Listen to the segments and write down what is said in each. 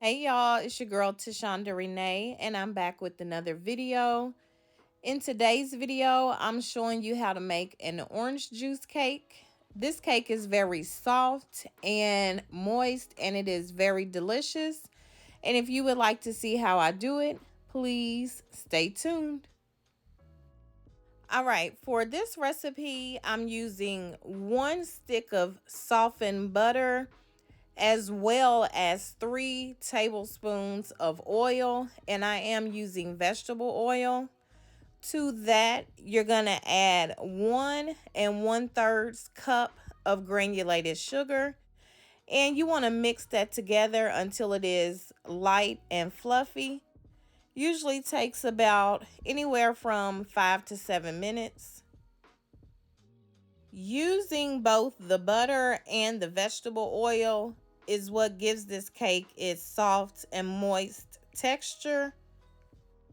Hey y'all, it's your girl Tashondarenae, and I'm back with another video. In today's video, I'm showing you how to make an orange juice cake. This cake is very soft and moist, and it is very delicious. And if you would like to see how I do it, please stay tuned. All right, for this recipe, I'm using 1 stick of softened butter, as well as 3 tablespoons of oil, and I am using vegetable oil. To that, you're gonna add 1 1/3 cup of granulated sugar, and you want to mix that together until it is light and fluffy. Usually takes about anywhere from 5 to 7 minutes. Using both the butter and the vegetable oil is what gives this cake its soft and moist texture.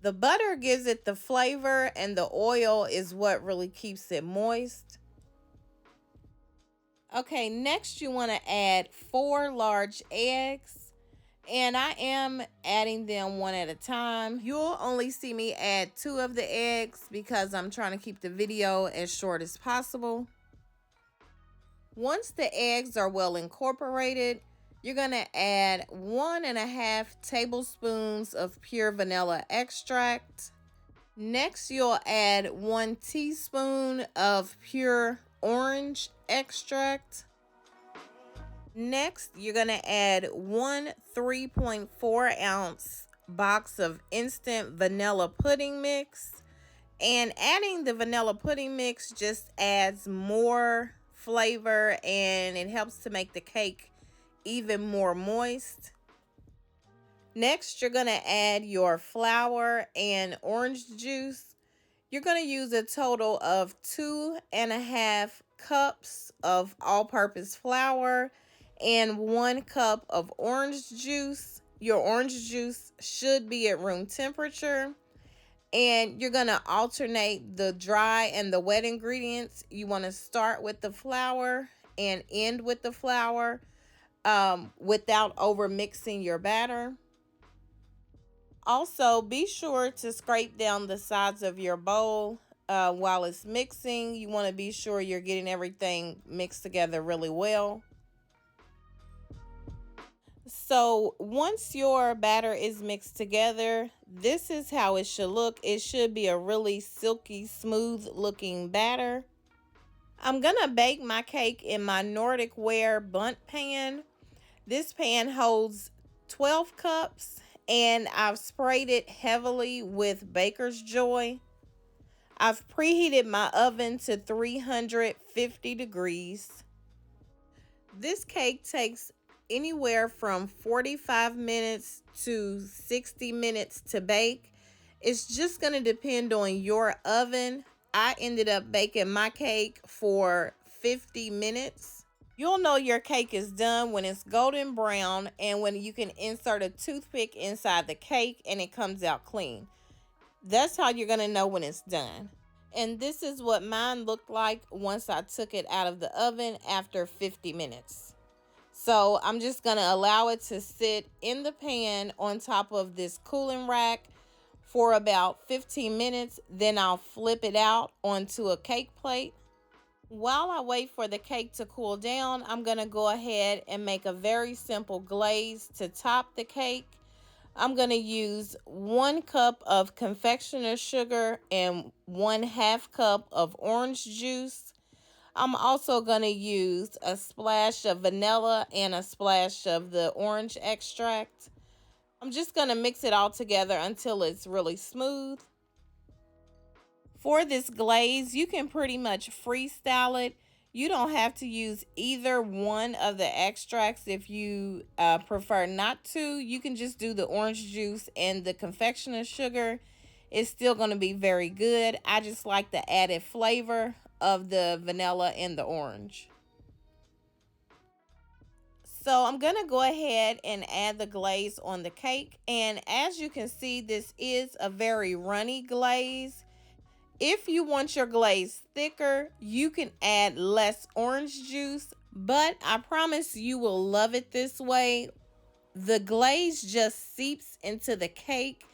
The butter gives it the flavor, and the oil is what really keeps it moist. Okay, next you want to add 4 large eggs, and I am adding them one at a time. You'll only see me add 2 of the eggs because I'm trying to keep the video as short as possible. Once the eggs are well incorporated, you're going to add 1.5 tablespoons of pure vanilla extract. Next, you'll add 1 teaspoon of pure orange extract. Next, you're going to add 1 3.4 ounce box of instant vanilla pudding mix. And adding the vanilla pudding mix just adds more flavor, and it helps to make the cake even more moist. Next, you're going to add your flour and orange juice. You're going to use a total of 2.5 cups of all-purpose flour and 1 cup of orange juice. Your orange juice should be at room temperature. And you're going to alternate the dry and the wet ingredients. You want to start with the flour and end with the flour without over mixing your batter. Also, be sure to scrape down the sides of your bowl while it's mixing. You want to be sure you're getting everything mixed together really well. So once your batter is mixed together, this is how it should look. It should be a really silky, smooth looking batter. I'm gonna bake my cake in my Nordic ware bundt pan. This pan holds 12 cups, and I've sprayed it heavily with Baker's Joy. I've preheated my oven to 350 degrees. This cake takes anywhere from 45 minutes to 60 minutes to bake. It's just going to depend on your oven. I ended up baking my cake for 50 minutes. You'll know your cake is done when it's golden brown and when you can insert a toothpick inside the cake and it comes out clean. That's how you're going to know when it's done. And this is what mine looked like once I took it out of the oven after 50 minutes. So I'm just going to allow it to sit in the pan on top of this cooling rack for about 15 minutes. Then I'll flip it out onto a cake plate. While I wait for the cake to cool down, I'm going to go ahead and make a very simple glaze to top the cake. I'm going to use 1 cup of confectioner's sugar and 1/2 cup of orange juice. I'm also going to use a splash of vanilla and a splash of the orange extract. I'm just going to mix it all together until it's really smooth. For this glaze, you can pretty much freestyle it. You don't have to use either one of the extracts if you prefer not to. You can just do the orange juice and the confectioner's sugar. It's still going to be very good. I just like the added flavor of the vanilla and the orange. So I'm going to go ahead and add the glaze on the cake. And as you can see, this is a very runny glaze. If you want your glaze thicker, you can add less orange juice, but I promise you will love it this way. the glaze just seeps into the cake,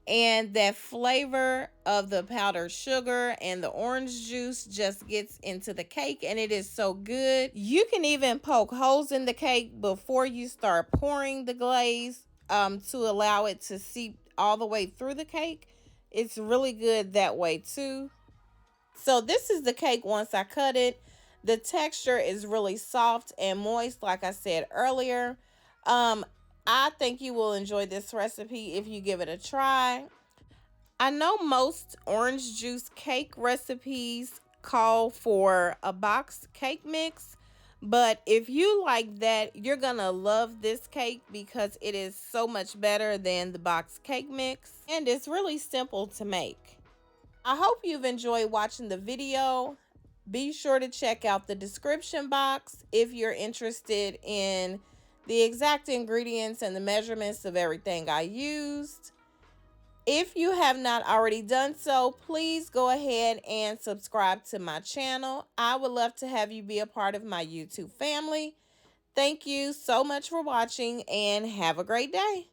and that flavor of the powdered sugar and the orange juice just gets into the cake, and it is so good. You can even poke holes in the cake before you start pouring the glaze to allow it to seep all the way through the cake. It's really good that way too. So this is the cake once I cut it. The texture is really soft and moist, like I said earlier. Um, I think you will enjoy this recipe if you give it a try. I know most orange juice cake recipes call for a boxed cake mix, but if you like that, you're gonna love this cake because it is so much better than the boxed cake mix, and it's really simple to make. I hope you've enjoyed watching the video. Be sure to check out the description box if you're interested in the exact ingredients and the measurements of everything I used. If you have not already done so, please go ahead and subscribe to my channel. I would love to have you be a part of my YouTube family. Thank you so much for watching and have a great day.